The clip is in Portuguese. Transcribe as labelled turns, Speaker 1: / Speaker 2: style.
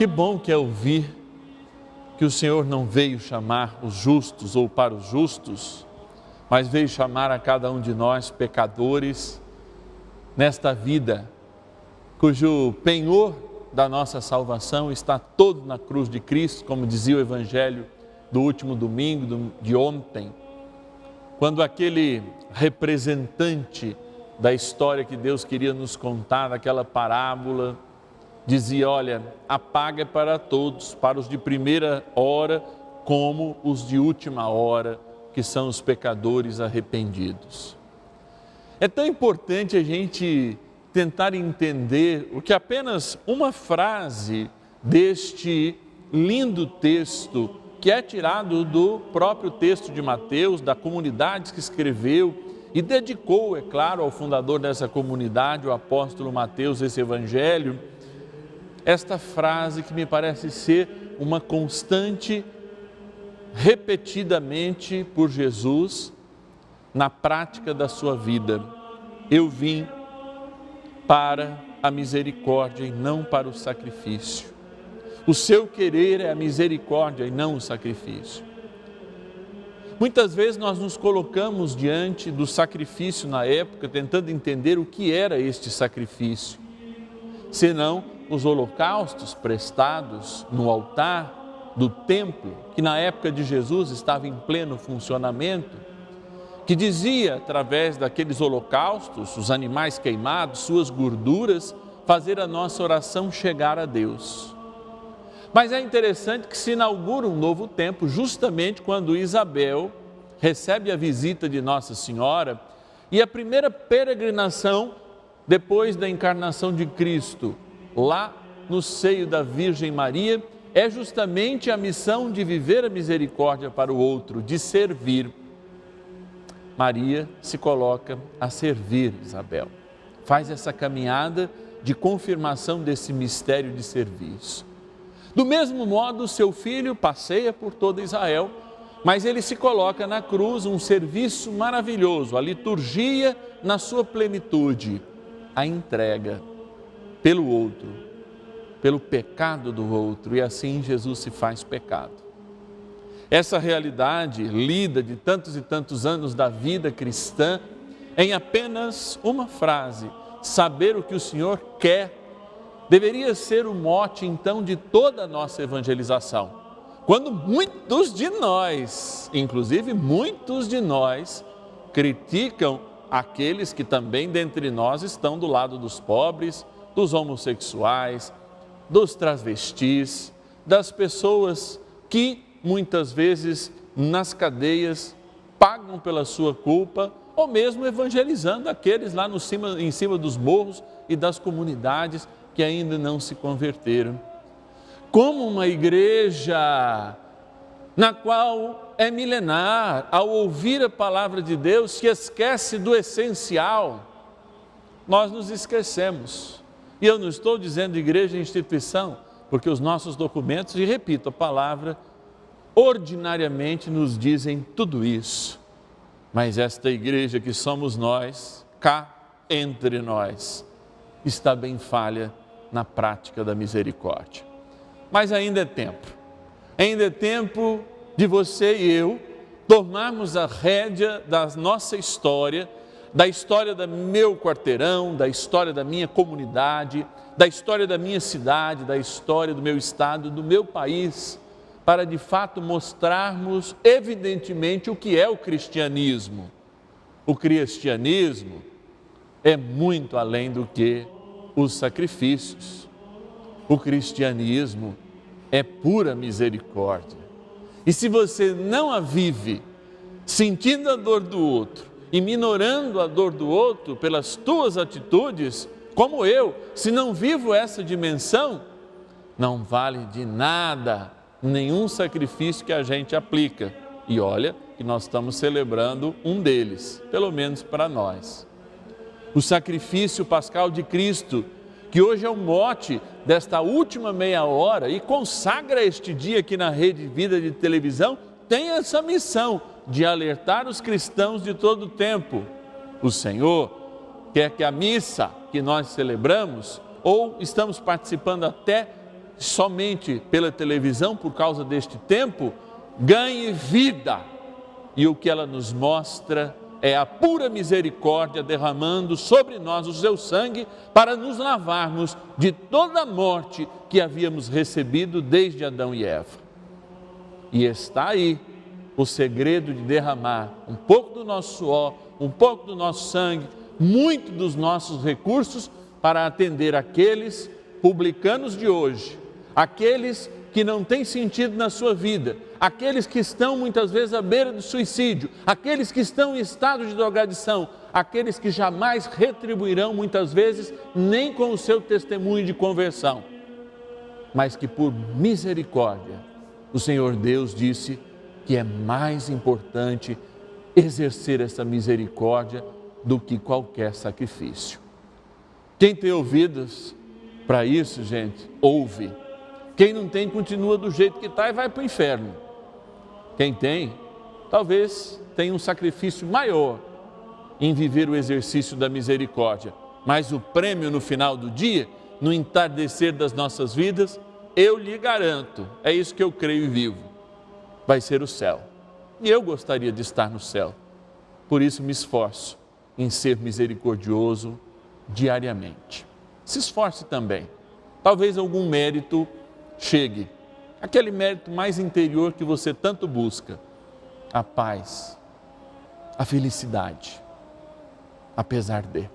Speaker 1: Que bom que é ouvir que o Senhor não veio chamar os justos ou para os justos, mas veio chamar a cada um de nós, pecadores, nesta vida, cujo penhor da nossa salvação está todo na cruz de Cristo, como dizia o Evangelho do último domingo, de ontem, quando aquele representante da história que Deus queria nos contar, aquela parábola, dizia, olha, a paga é para todos, para os de primeira hora, como os de última hora, que são os pecadores arrependidos. É tão importante a gente tentar entender o que apenas uma frase deste lindo texto, que é tirado do próprio texto de Mateus, da comunidade que escreveu e dedicou, é claro, ao fundador dessa comunidade, o apóstolo Mateus, esse evangelho, esta frase que me parece ser uma constante, repetidamente por Jesus, na prática da sua vida. Eu vim para a misericórdia e não para o sacrifício. O seu querer é a misericórdia e não o sacrifício. Muitas vezes nós nos colocamos diante do sacrifício na época, tentando entender o que era este sacrifício, senão os holocaustos prestados no altar do templo, que na época de Jesus estava em pleno funcionamento, que dizia, através daqueles holocaustos, os animais queimados, suas gorduras, fazer a nossa oração chegar a Deus. Mas é interessante que se inaugura um novo tempo, justamente quando Isabel recebe a visita de Nossa Senhora e a primeira peregrinação depois da encarnação de Cristo, lá no seio da Virgem Maria, é justamente a missão de viver a misericórdia para o outro, de servir. Maria se coloca a servir Isabel, faz essa caminhada de confirmação desse mistério de serviço. Do mesmo modo, seu filho passeia por toda Israel, mas ele se coloca na cruz, um serviço maravilhoso, a liturgia na sua plenitude, a entrega pelo outro, pelo pecado do outro, e assim Jesus se faz pecado. Essa realidade, lida de tantos e tantos anos da vida cristã, em apenas uma frase, saber o que o Senhor quer, deveria ser o mote então de toda a nossa evangelização. Quando muitos de nós, inclusive muitos de nós, criticam aqueles que também dentre nós estão do lado dos pobres, dos homossexuais, dos travestis, das pessoas que muitas vezes nas cadeias pagam pela sua culpa, ou mesmo evangelizando aqueles lá em cima dos morros e das comunidades que ainda não se converteram. Como uma igreja na qual é milenar, ao ouvir a palavra de Deus, se esquece do essencial, nós nos esquecemos. E eu não estou dizendo igreja e instituição, porque os nossos documentos, e repito a palavra, ordinariamente nos dizem tudo isso. Mas esta igreja que somos nós, cá entre nós, está bem falha na prática da misericórdia. Mas ainda é tempo de você e eu tomarmos a rédea da nossa história, da história do meu quarteirão, da história da minha comunidade, da história da minha cidade, da história do meu estado, do meu país, para de fato mostrarmos evidentemente o que é o cristianismo. O cristianismo é muito além do que os sacrifícios. O cristianismo é pura misericórdia. E se você não a vive sentindo a dor do outro e minorando a dor do outro pelas tuas atitudes, como eu, se não vivo essa dimensão, não vale de nada nenhum sacrifício que a gente aplica. E olha que nós estamos celebrando um deles, pelo menos para nós. O sacrifício pascal de Cristo, que hoje é o mote desta última meia hora e consagra este dia aqui na Rede Vida de televisão, tem essa missão de alertar os cristãos de todo o tempo. O Senhor quer que a missa que nós celebramos, ou estamos participando até somente pela televisão, por causa deste tempo, ganhe vida. E o que ela nos mostra é a pura misericórdia derramando sobre nós o seu sangue para nos lavarmos de toda a morte que havíamos recebido desde Adão e Eva. E está aí o segredo de derramar um pouco do nosso suor, um pouco do nosso sangue, muito dos nossos recursos para atender aqueles publicanos de hoje, aqueles que não têm sentido na sua vida, aqueles que estão muitas vezes à beira do suicídio, aqueles que estão em estado de drogadição, aqueles que jamais retribuirão muitas vezes nem com o seu testemunho de conversão, mas que por misericórdia o Senhor Deus disse que é mais importante exercer essa misericórdia do que qualquer sacrifício. Quem tem ouvidos para isso, gente, ouve. Quem não tem, continua do jeito que está e vai para o inferno. Quem tem, talvez tenha um sacrifício maior em viver o exercício da misericórdia. Mas o prêmio no final do dia, no entardecer das nossas vidas, eu lhe garanto, é isso que eu creio e vivo, vai ser o céu. E eu gostaria de estar no céu. Por isso me esforço em ser misericordioso diariamente. Se esforce também. Talvez algum mérito chegue, aquele mérito mais interior que você tanto busca, a paz, a felicidade, apesar de.